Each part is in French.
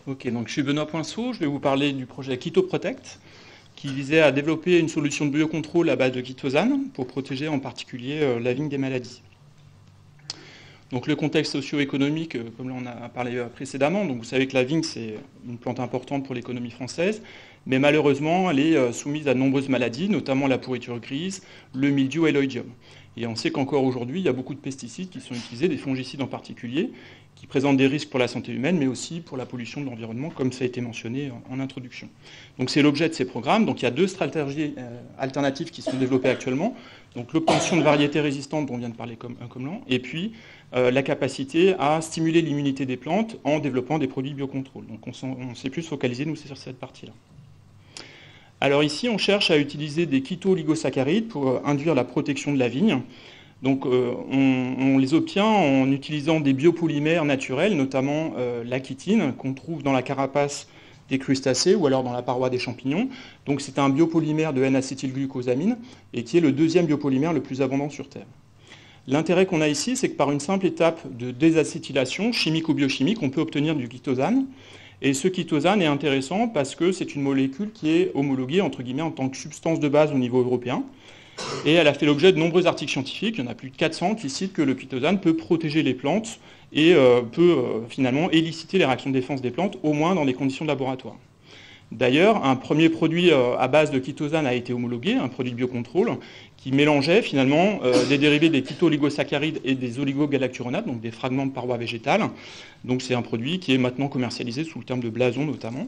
Ok, donc je suis Benoît Poinceau, je vais vous parler du projet Chitoprotect, qui visait à développer une solution de biocontrôle à base de chitosane pour protéger en particulier la vigne des maladies. Donc le contexte socio-économique, comme on a parlé précédemment, donc vous savez que la vigne c'est une plante importante pour l'économie française, mais malheureusement elle est soumise à de nombreuses maladies, notamment la pourriture grise, le mildiou et l'oïdium. Et on sait qu'encore aujourd'hui, il y a beaucoup de pesticides qui sont utilisés, des fongicides en particulier, qui présentent des risques pour la santé humaine, mais aussi pour la pollution de l'environnement, comme ça a été mentionné en introduction. Donc c'est l'objet de ces programmes. Donc il y a deux stratégies alternatives qui sont développées actuellement. Donc l'obtention de variétés résistantes, dont on vient de parler comme là, et puis la capacité à stimuler l'immunité des plantes en développant des produits biocontrôle. Donc on s'est plus focalisé, nous, sur cette partie-là. Alors ici, on cherche à utiliser des chito-oligosaccharides pour induire la protection de la vigne. Donc on les obtient en utilisant des biopolymères naturels, notamment la chitine, qu'on trouve dans la carapace des crustacés ou alors dans la paroi des champignons. Donc c'est un biopolymère de N-acétylglucosamine et qui est le deuxième biopolymère le plus abondant sur Terre. L'intérêt qu'on a ici, c'est que par une simple étape de désacétylation, chimique ou biochimique, on peut obtenir du chitosane. Et ce chitosane est intéressant parce que c'est une molécule qui est homologuée, entre guillemets, en tant que substance de base au niveau européen. Et elle a fait l'objet de nombreux articles scientifiques, il y en a plus de 400 qui citent que le chitosane peut protéger les plantes et peut finalement éliciter les réactions de défense des plantes, au moins dans des conditions de laboratoire. D'ailleurs, un premier produit à base de chitosane a été homologué, un produit de biocontrôle, qui mélangeait finalement des dérivés des chito-oligosaccharides et des oligogalacturonates, donc des fragments de parois végétales. Donc c'est un produit qui est maintenant commercialisé sous le terme de blason notamment.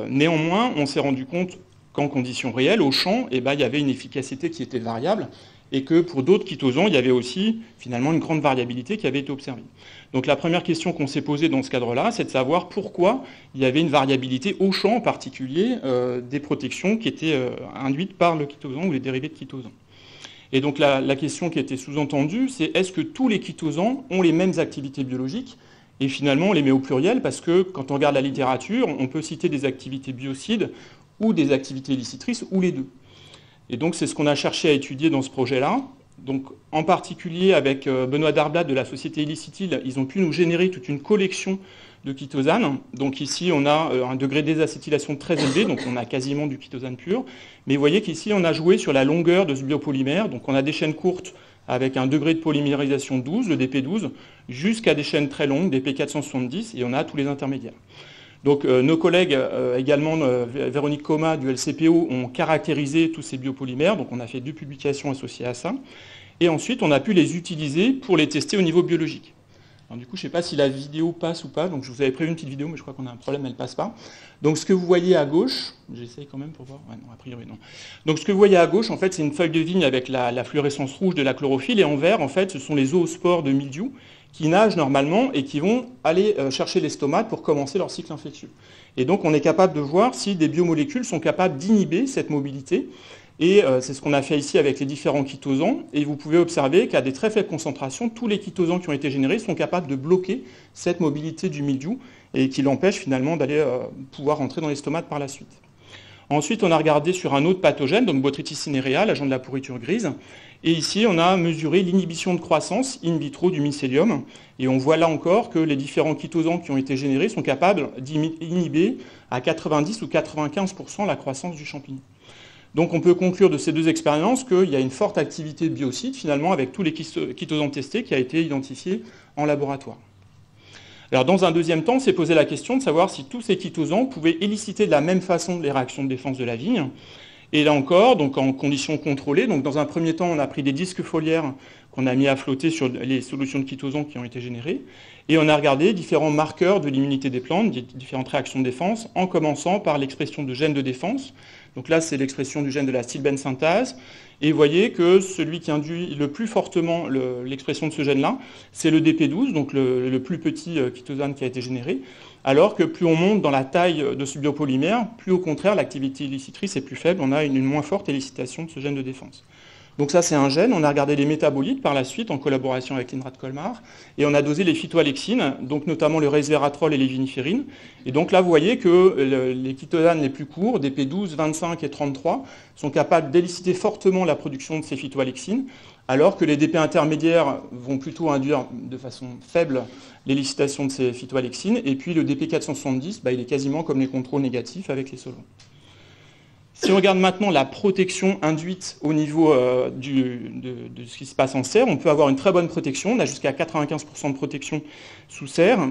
Néanmoins, on s'est rendu compte qu'en conditions réelles, au champ, il y avait une efficacité qui était variable et que pour d'autres chitosans, il y avait aussi finalement une grande variabilité qui avait été observée. Donc la première question qu'on s'est posée dans ce cadre-là, c'est de savoir pourquoi il y avait une variabilité au champ en particulier des protections qui étaient induites par le chitosan ou les dérivés de chitosan. Et donc la question qui était sous-entendue, c'est est-ce que tous les chitosans ont les mêmes activités biologiques? Et finalement, on les met au pluriel parce que quand on regarde la littérature, on peut citer des activités biocides ou des activités élicitrices, ou les deux. Et donc c'est ce qu'on a cherché à étudier dans ce projet-là. Donc en particulier avec Benoît Darblat de la société Ilicitil, ils ont pu nous générer toute une collection de chitosane. Donc ici on a un degré de désacétylation très élevé, donc on a quasiment du chitosane pur. Mais vous voyez qu'ici on a joué sur la longueur de ce biopolymère, donc on a des chaînes courtes avec un degré de polymérisation 12, le DP12, jusqu'à des chaînes très longues, DP470, et on a tous les intermédiaires. Donc nos collègues, également Véronique Coma du LCPO, ont caractérisé tous ces biopolymères, donc on a fait 2 publications associées à ça, et ensuite on a pu les utiliser pour les tester au niveau biologique. Alors du coup, je ne sais pas si la vidéo passe ou pas, donc je vous avais prévu une petite vidéo, mais je crois qu'on a un problème, elle ne passe pas. Donc ce que vous voyez à gauche, j'essaye quand même pour voir, ouais, non, a priori non. Donc ce que vous voyez à gauche, en fait, c'est une feuille de vigne avec la fluorescence rouge de la chlorophylle, et en vert, en fait, ce sont les zoospores de mildiou, qui nagent normalement et qui vont aller chercher les stomates pour commencer leur cycle infectieux. Et donc on est capable de voir si des biomolécules sont capables d'inhiber cette mobilité. Et c'est ce qu'on a fait ici avec les différents chitosans. Et vous pouvez observer qu'à des très faibles concentrations, tous les chitosans qui ont été générés sont capables de bloquer cette mobilité du mildiou et qui l'empêche finalement d'aller pouvoir rentrer dans les stomates par la suite. Ensuite, on a regardé sur un autre pathogène, donc Botrytis cinerea, l'agent de la pourriture grise. Et ici, on a mesuré l'inhibition de croissance in vitro du mycélium. Et on voit là encore que les différents chitosans qui ont été générés sont capables d'inhiber à 90 ou 95% la croissance du champignon. Donc on peut conclure de ces deux expériences qu'il y a une forte activité biocide finalement avec tous les chitosans testés qui a été identifié en laboratoire. Alors dans un deuxième temps, on s'est posé la question de savoir si tous ces chitosans pouvaient éliciter de la même façon les réactions de défense de la vigne. Et là encore, donc en conditions contrôlées, donc dans un premier temps, on a pris des disques foliaires qu'on a mis à flotter sur les solutions de chitosans qui ont été générées, et on a regardé différents marqueurs de l'immunité des plantes, différentes réactions de défense, en commençant par l'expression de gènes de défense. Donc là, c'est l'expression du gène de la stilbène-synthase, et vous voyez que celui qui induit le plus fortement l'expression de ce gène-là, c'est le DP12, donc le plus petit chitosane qui a été généré, alors que plus on monte dans la taille de ce biopolymère, plus au contraire l'activité élicitrice est plus faible, on a une moins forte élicitation de ce gène de défense. Donc ça c'est un gène, on a regardé les métabolites par la suite en collaboration avec l'INRA de Colmar, et on a dosé les phytoalexines, donc notamment le resveratrol et les viniférines. Et donc là vous voyez que les chitosanes les plus courts, DP12, 25 et 33, sont capables d'éliciter fortement la production de ces phytoalexines, alors que les DP intermédiaires vont plutôt induire de façon faible l'élicitation de ces phytoalexines, et puis le DP 470, il est quasiment comme les contrôles négatifs avec les solvants. Si on regarde maintenant la protection induite au niveau de ce qui se passe en serre, on peut avoir une très bonne protection, on a jusqu'à 95% de protection sous serre,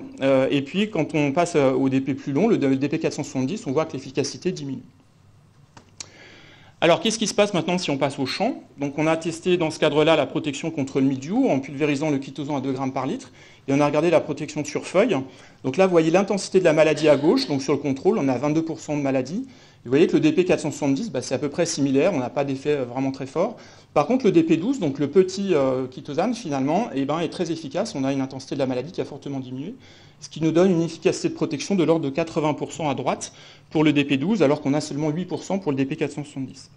et puis quand on passe au DP plus long, le DP 470, on voit que l'efficacité diminue. Alors, qu'est-ce qui se passe maintenant si on passe au champ? Donc, on a testé dans ce cadre-là la protection contre le mildiou en pulvérisant le chitosan à 2 grammes par litre. Et on a regardé la protection sur feuille. Donc là, vous voyez l'intensité de la maladie à gauche. Donc, sur le contrôle, on a 22% de maladie. Et vous voyez que le DP 470, c'est à peu près similaire. On n'a pas d'effet vraiment très fort. Par contre, le DP 12, donc le petit chitosan, finalement, est très efficace. On a une intensité de la maladie qui a fortement diminué, ce qui nous donne une efficacité de protection de l'ordre de 80% à droite pour le DP 12, alors qu'on a seulement 8% pour le DP 470.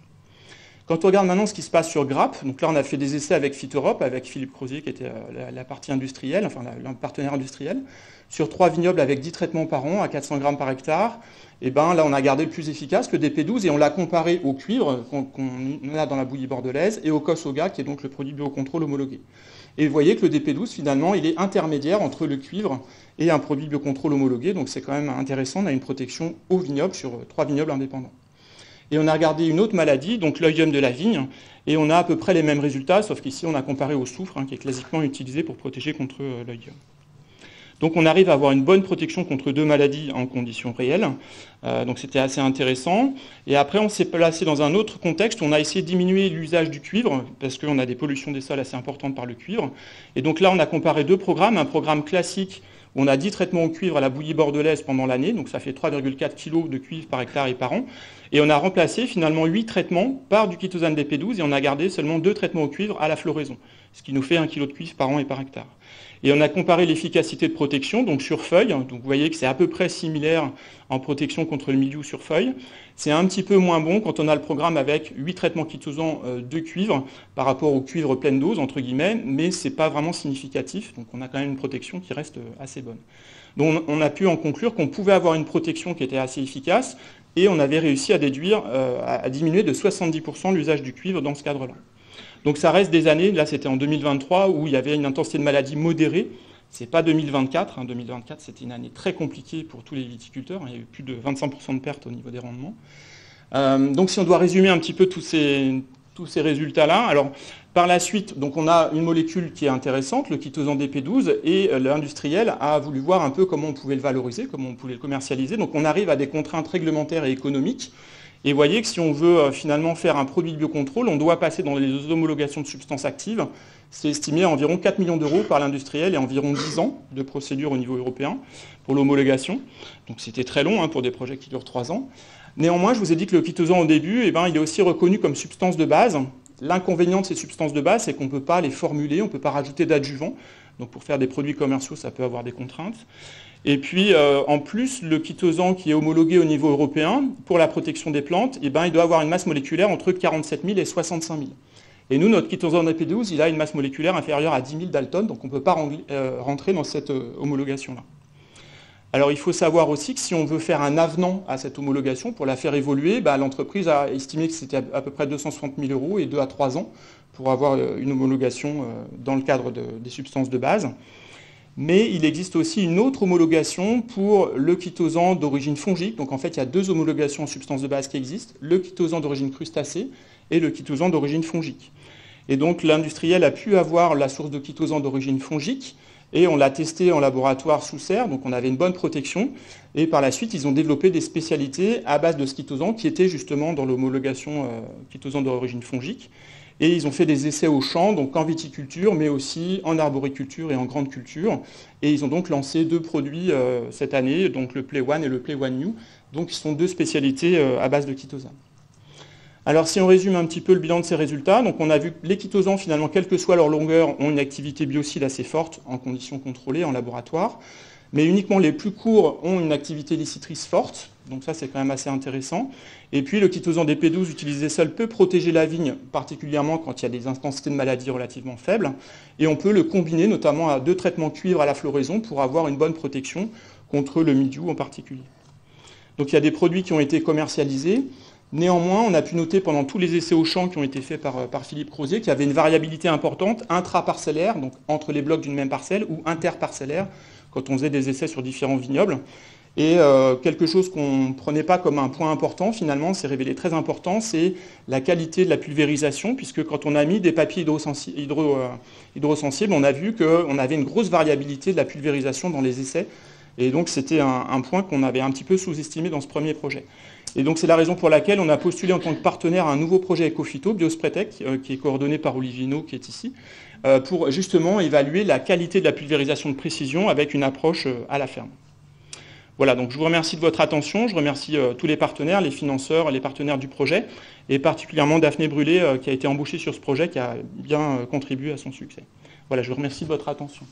Quand on regarde maintenant ce qui se passe sur grappe, donc là on a fait des essais avec Phyteurope, avec Philippe Crozier qui était la partie industrielle, enfin le partenaire industriel, sur 3 vignobles avec 10 traitements par an à 400 grammes par hectare. Et là on a gardé le plus efficace, le DP12, et on l'a comparé au cuivre qu'on a dans la bouillie bordelaise et au Cossoga, qui est donc le produit biocontrôle homologué. Et vous voyez que le DP12 finalement il est intermédiaire entre le cuivre et un produit biocontrôle homologué, donc c'est quand même intéressant, on a une protection au vignoble sur 3 vignobles indépendants. Et on a regardé une autre maladie, donc l'oïdium de la vigne, et on a à peu près les mêmes résultats, sauf qu'ici on a comparé au soufre, qui est classiquement utilisé pour protéger contre l'oïdium. Donc on arrive à avoir une bonne protection contre 2 maladies en conditions réelles, donc c'était assez intéressant. Et après on s'est placé dans un autre contexte, on a essayé de diminuer l'usage du cuivre, parce qu'on a des pollutions des sols assez importantes par le cuivre. Et donc là on a comparé 2 programmes, un programme classique, où on a 10 traitements au cuivre à la bouillie bordelaise pendant l'année, donc ça fait 3,4 kg de cuivre par hectare et par an. Et on a remplacé finalement 8 traitements par du chitosan DP12 et on a gardé seulement 2 traitements au cuivre à la floraison, ce qui nous fait 1 kg de cuivre par an et par hectare. Et on a comparé l'efficacité de protection, donc sur feuille, donc vous voyez que c'est à peu près similaire en protection contre le mildiou sur feuille. C'est un petit peu moins bon quand on a le programme avec 8 traitements chitosan de cuivre par rapport au cuivre pleine dose, entre guillemets, mais c'est pas vraiment significatif, donc on a quand même une protection qui reste assez bonne. Donc on a pu en conclure qu'on pouvait avoir une protection qui était assez efficace, et on avait réussi à à diminuer de 70% l'usage du cuivre dans ce cadre-là. Donc ça reste des années, là c'était en 2023, où il y avait une intensité de maladie modérée. C'est pas 2024, 2024 c'était une année très compliquée pour tous les viticulteurs, il y a eu plus de 25% de pertes au niveau des rendements. Donc si on doit résumer un petit peu tous ces résultats-là, alors par la suite, donc on a une molécule qui est intéressante, le chitosan DP12, et l'industriel a voulu voir un peu comment on pouvait le valoriser, comment on pouvait le commercialiser. Donc on arrive à des contraintes réglementaires et économiques. Et vous voyez que si on veut finalement faire un produit de biocontrôle, on doit passer dans les homologations de substances actives. C'est estimé à environ 4 millions d'euros par l'industriel et environ 10 ans de procédure au niveau européen pour l'homologation. Donc c'était très long pour des projets qui durent 3 ans. Néanmoins, je vous ai dit que le chitosan au début, il est aussi reconnu comme substance de base. L'inconvénient de ces substances de base, c'est qu'on ne peut pas les formuler, on ne peut pas rajouter d'adjuvants. Donc pour faire des produits commerciaux, ça peut avoir des contraintes. Et puis, en plus, le chitosan qui est homologué au niveau européen, pour la protection des plantes, il doit avoir une masse moléculaire entre 47 000 et 65 000. Et nous, notre chitosan DP12, il a une masse moléculaire inférieure à 10 000 Dalton, donc on ne peut pas rentrer dans cette homologation-là. Alors, il faut savoir aussi que si on veut faire un avenant à cette homologation, pour la faire évoluer, l'entreprise a estimé que c'était à peu près 260 000 euros et 2 à 3 ans pour avoir une homologation dans le cadre des substances de base. Mais il existe aussi une autre homologation pour le chitosan d'origine fongique. Donc en fait, il y a 2 homologations en substances de base qui existent, le chitosan d'origine crustacée et le chitosan d'origine fongique. Et donc l'industriel a pu avoir la source de chitosan d'origine fongique, et on l'a testé en laboratoire sous serre, donc on avait une bonne protection. Et par la suite, ils ont développé des spécialités à base de ce chitosan qui étaient justement dans l'homologation chitosan d'origine fongique. Et ils ont fait des essais au champ, donc en viticulture, mais aussi en arboriculture et en grande culture. Et ils ont donc lancé 2 produits cette année, donc le Play One et le Play One New, donc qui sont 2 spécialités à base de chitosan. Alors si on résume un petit peu le bilan de ces résultats, donc on a vu que les chitosans, finalement, quelle que soit leur longueur, ont une activité biocide assez forte en conditions contrôlées, en laboratoire. Mais uniquement les plus courts ont une activité licitrice forte, donc ça c'est quand même assez intéressant. Et puis le chitosan DP12 utilisé seul peut protéger la vigne, particulièrement quand il y a des intensités de maladie relativement faibles, et on peut le combiner notamment à 2 traitements cuivre à la floraison pour avoir une bonne protection contre le mildiou en particulier. Donc il y a des produits qui ont été commercialisés. Néanmoins, on a pu noter pendant tous les essais au champ qui ont été faits par Philippe Crozier qu'il y avait une variabilité importante intraparcellaire, donc entre les blocs d'une même parcelle, ou interparcellaire, quand on faisait des essais sur différents vignobles. Et quelque chose qu'on ne prenait pas comme un point important, finalement, s'est révélé très important, c'est la qualité de la pulvérisation, puisque quand on a mis des papiers hydrosensibles, on a vu qu'on avait une grosse variabilité de la pulvérisation dans les essais. Et donc c'était un point qu'on avait un petit peu sous-estimé dans ce premier projet. Et donc c'est la raison pour laquelle on a postulé en tant que partenaire à un nouveau projet Ecophyto, Biospretec, qui est coordonné par Olivier Naud, qui est ici, pour justement évaluer la qualité de la pulvérisation de précision avec une approche à la ferme. Voilà, donc je vous remercie de votre attention, je remercie tous les partenaires, les financeurs, les partenaires du projet, et particulièrement Daphné Brûlé, qui a été embauchée sur ce projet, qui a bien contribué à son succès. Voilà, je vous remercie de votre attention.